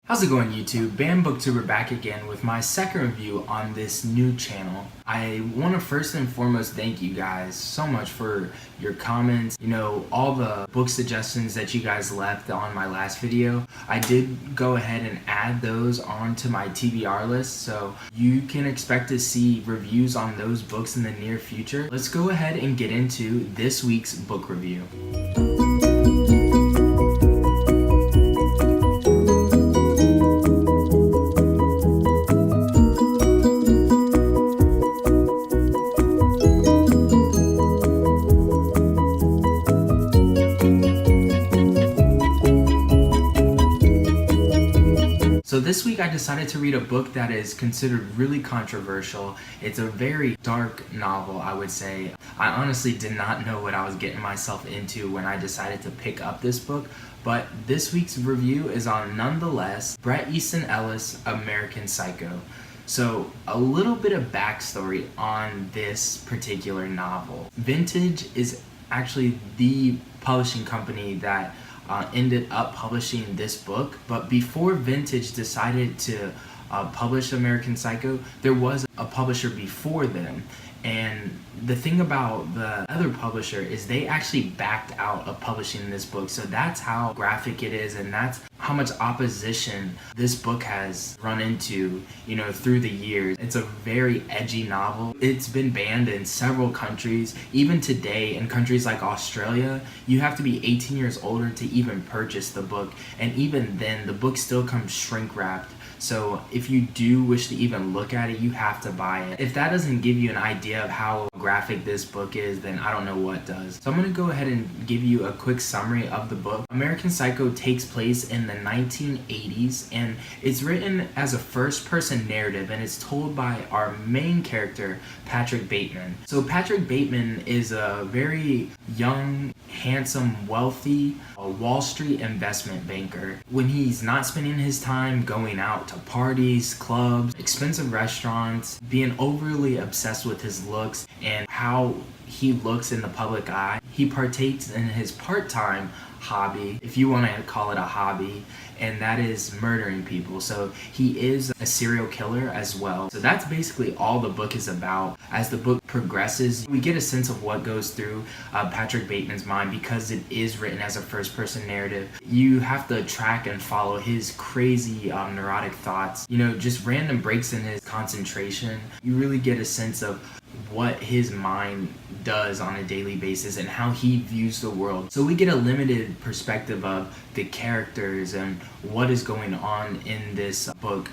How's it going, YouTube? Bam Booktuber back again with my second review on this new channel. I want to first and foremost thank you guys so much for your comments, all the book suggestions that you guys left on my last video. I did go ahead and add those onto my TBR list, so you can expect to see reviews on those books in the near future. Let's go ahead and get into this week's book review. So this week I decided to read a book that is considered really controversial. It's a very dark novel, I would say. I honestly did not know what I was getting myself into when I decided to pick up this book, but this week's review is on Nonetheless, Bret Easton Ellis' American Psycho. So a little bit of backstory on this particular novel. Vintage is actually the publishing company that ended up publishing this book, but before Vintage decided to publish American Psycho, there was a publisher before them. And the thing about the other publisher is they actually backed out of publishing this book. So that's how graphic it is, and that's how much opposition this book has run into, through the years. It's a very edgy novel. It's been banned in several countries. Even today, in countries like Australia, you have to be 18 years older to even purchase the book. And even then, the book still comes shrink wrapped. So if you do wish to even look at it, you have to buy it. If that doesn't give you an idea of how graphic this book is, then I don't know what does. So I'm going to go ahead and give you a quick summary of the book. American Psycho takes place in the 1980s, and it's written as a first-person narrative, and it's told by our main character, Patrick Bateman. So Patrick Bateman is a very young, handsome, wealthy Wall Street investment banker. When he's not spending his time going out to parties, clubs, expensive restaurants, being overly obsessed with his looks and how he looks in the public eye, he partakes in his part-time hobby, if you want to call it a hobby, and that is murdering people. So he is a serial killer as well. So that's basically all the book is about. As the book progresses, we get a sense of what goes through Patrick Bateman's mind, because it is written as a first-person narrative. You have to track and follow his crazy neurotic thoughts, just random breaks in his concentration. You really get a sense of what his mind does on a daily basis and how he views the world. So we get a limited perspective of the characters and what is going on in this book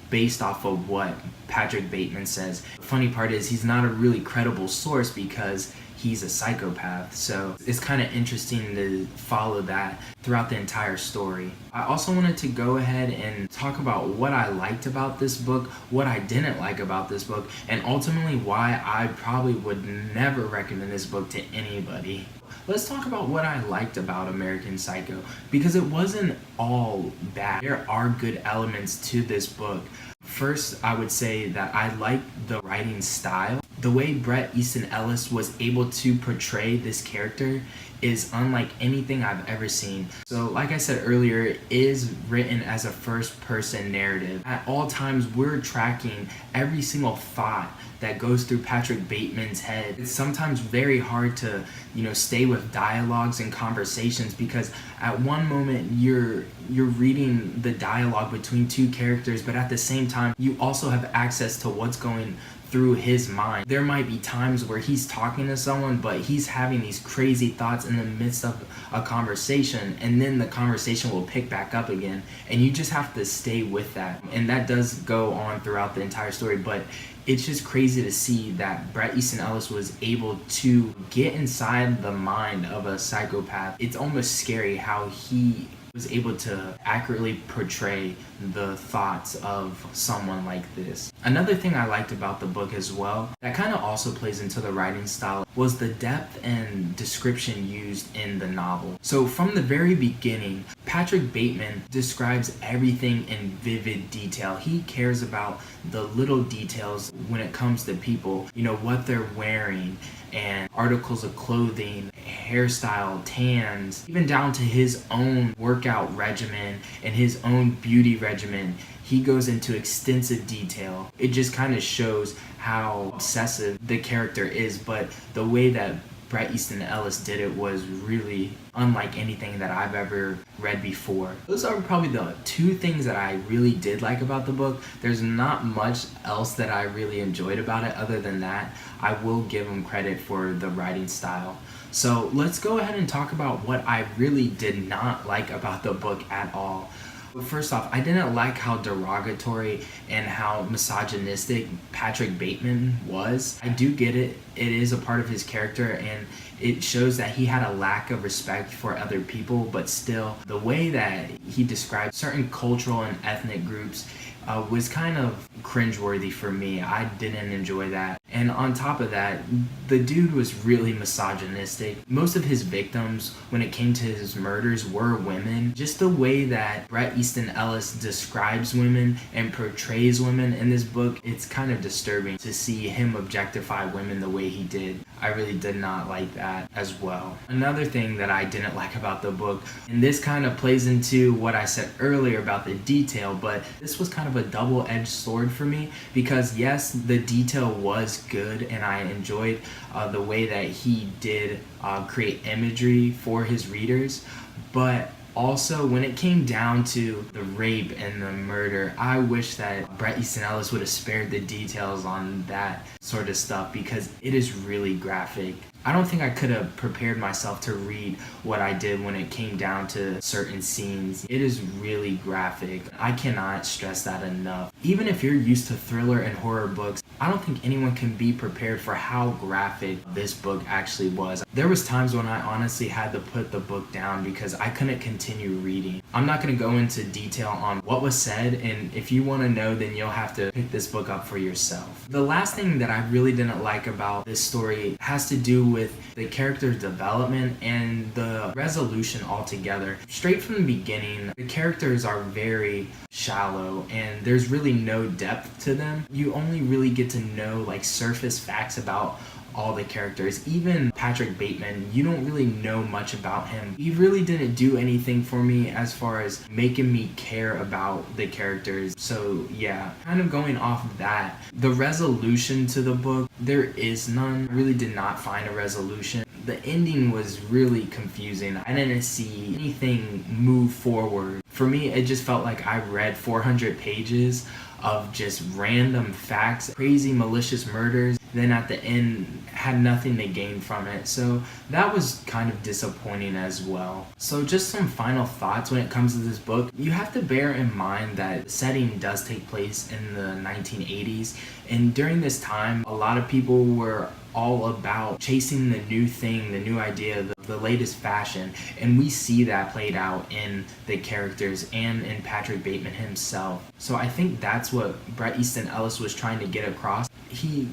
based off of what Patrick Bateman says. The funny part is he's not a really credible source because he's a psychopath, so it's kind of interesting to follow that throughout the entire story. I also wanted to go ahead and talk about what I liked about this book, what I didn't like about this book, and ultimately why I probably would never recommend this book to anybody. Let's talk about what I liked about American Psycho, because it wasn't all bad. There are good elements to this book. First, I would say that I like the writing style. The way Bret Easton Ellis was able to portray this character is unlike anything I've ever seen. So like I said earlier, it is written as a first-person narrative. At all times, we're tracking every single thought that goes through Patrick Bateman's head. It's sometimes very hard to, stay with dialogues and conversations, because at one moment you're reading the dialogue between two characters, but at the same time you also have access to what's going through his mind. There might be times where he's talking to someone, but he's having these crazy thoughts in the midst of a conversation, and then the conversation will pick back up again, and you just have to stay with that. And that does go on throughout the entire story, but it's just crazy to see that Bret Easton Ellis was able to get inside the mind of a psychopath. It's almost scary how he was able to accurately portray the thoughts of someone like this. Another thing I liked about the book as well, that kind of also plays into the writing style, was the depth and description used in the novel. So from the very beginning, Patrick Bateman describes everything in vivid detail. He cares about the little details when it comes to people, what they're wearing and articles of clothing, hairstyle, tans, even down to his own workout regimen and his own beauty regimen. He goes into extensive detail. It just kind of shows how obsessive the character is, but the way that Bret Easton Ellis did it was really unlike anything that I've ever read before. Those are probably the two things that I really did like about the book. There's not much else that I really enjoyed about it other than that. I will give him credit for the writing style. So let's go ahead and talk about what I really did not like about the book at all. First off, I didn't like how derogatory and how misogynistic Patrick Bateman was. I do get it. It is a part of his character, and it shows that he had a lack of respect for other people, but still, the way that he described certain cultural and ethnic groups was kind of cringeworthy for me. I didn't enjoy that. And on top of that, the dude was really misogynistic. Most of his victims, when it came to his murders, were women. Just the way that Bret Easton Ellis describes women and portrays women in this book, it's kind of disturbing to see him objectify women the way he did. I really did not like that as well. Another thing that I didn't like about the book, and this kind of plays into what I said earlier about the detail, but this was kind of a double-edged sword for me, because yes, the detail was good and I enjoyed the way that he did create imagery for his readers, but also when it came down to the rape and the murder, I wish that Bret Easton Ellis would have spared the details on that sort of stuff, because it is really graphic. I don't think I could have prepared myself to read what I did when it came down to certain scenes. It is really graphic. I cannot stress that enough. Even if you're used to thriller and horror books, I don't think anyone can be prepared for how graphic this book actually was. There was times when I honestly had to put the book down because I couldn't continue reading. I'm not going to go into detail on what was said, and if you want to know, then you'll have to pick this book up for yourself. The last thing that I really didn't like about this story has to do with the character's development and the resolution altogether. Straight from the beginning, the characters are very shallow and there's really no depth to them. You only really get to know like surface facts about all the characters. Even Patrick Bateman, you don't really know much about him. He really didn't do anything for me as far as making me care about the characters. So yeah, kind of going off of that, the resolution to the book, there is none. I really did not find a resolution. The ending was really confusing. I didn't see anything move forward. For me, it just felt like I read 400 pages of just random facts, crazy malicious murders, then at the end had nothing to gain from it. So that was kind of disappointing as well. So just some final thoughts when it comes to this book. You have to bear in mind that the setting does take place in the 1980s, and during this time a lot of people were all about chasing the new thing, the new idea, the latest fashion, and we see that played out in the characters and in Patrick Bateman himself. So I think that's what Bret Easton Ellis was trying to get across. He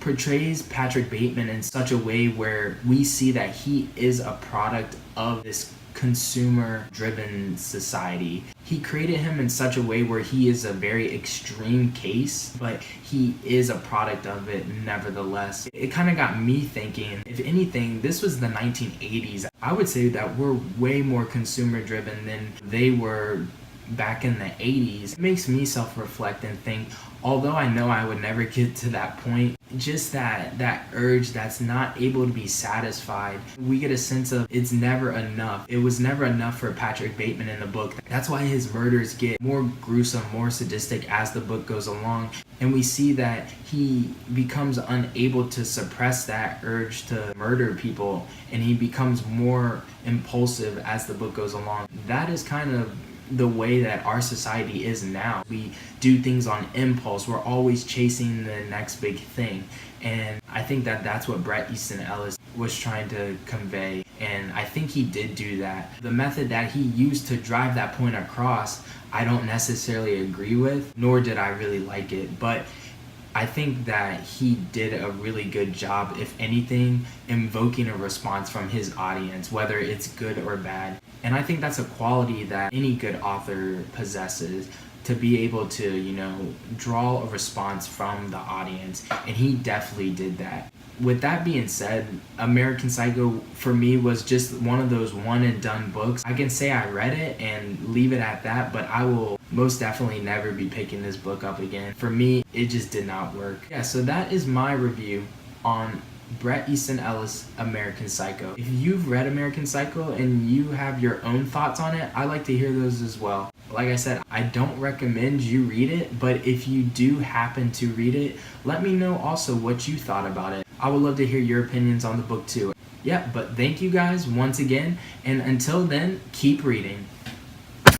portrays Patrick Bateman in such a way where we see that he is a product of this consumer-driven society. He created him in such a way where he is a very extreme case, but he is a product of it nevertheless. It kind of got me thinking, if anything, this was the 1980s. I would say that we're way more consumer-driven than they were back in the 80s. It makes me self-reflect and think, although I know I would never get to that point, just that urge that's not able to be satisfied, we get a sense of it's never enough. It was never enough for Patrick Bateman in the book. That's why his murders get more gruesome, more sadistic as the book goes along. And we see that he becomes unable to suppress that urge to murder people, and he becomes more impulsive as the book goes along. That is kind of the way that our society is now. We do things on impulse. We're always chasing the next big thing. And I think that that's what Bret Easton Ellis was trying to convey. And I think he did do that. The method that he used to drive that point across, I don't necessarily agree with, nor did I really like it. But I think that he did a really good job, if anything, invoking a response from his audience, whether it's good or bad. And I think that's a quality that any good author possesses, to be able to, draw a response from the audience. And he definitely did that. with that being said, American Psycho for me was just one of those one and done books. I can say I read it and leave it at that, but I will most definitely never be picking this book up again. For me, it just did not work. Yeah, so that is my review on Bret Easton Ellis' American Psycho. If you've read American Psycho and you have your own thoughts on it, I like to hear those as well. Like I said, I don't recommend you read it, but if you do happen to read it, let me know also what you thought about it. I would love to hear your opinions on the book too. Yeah, but thank you guys once again, and until then, keep reading.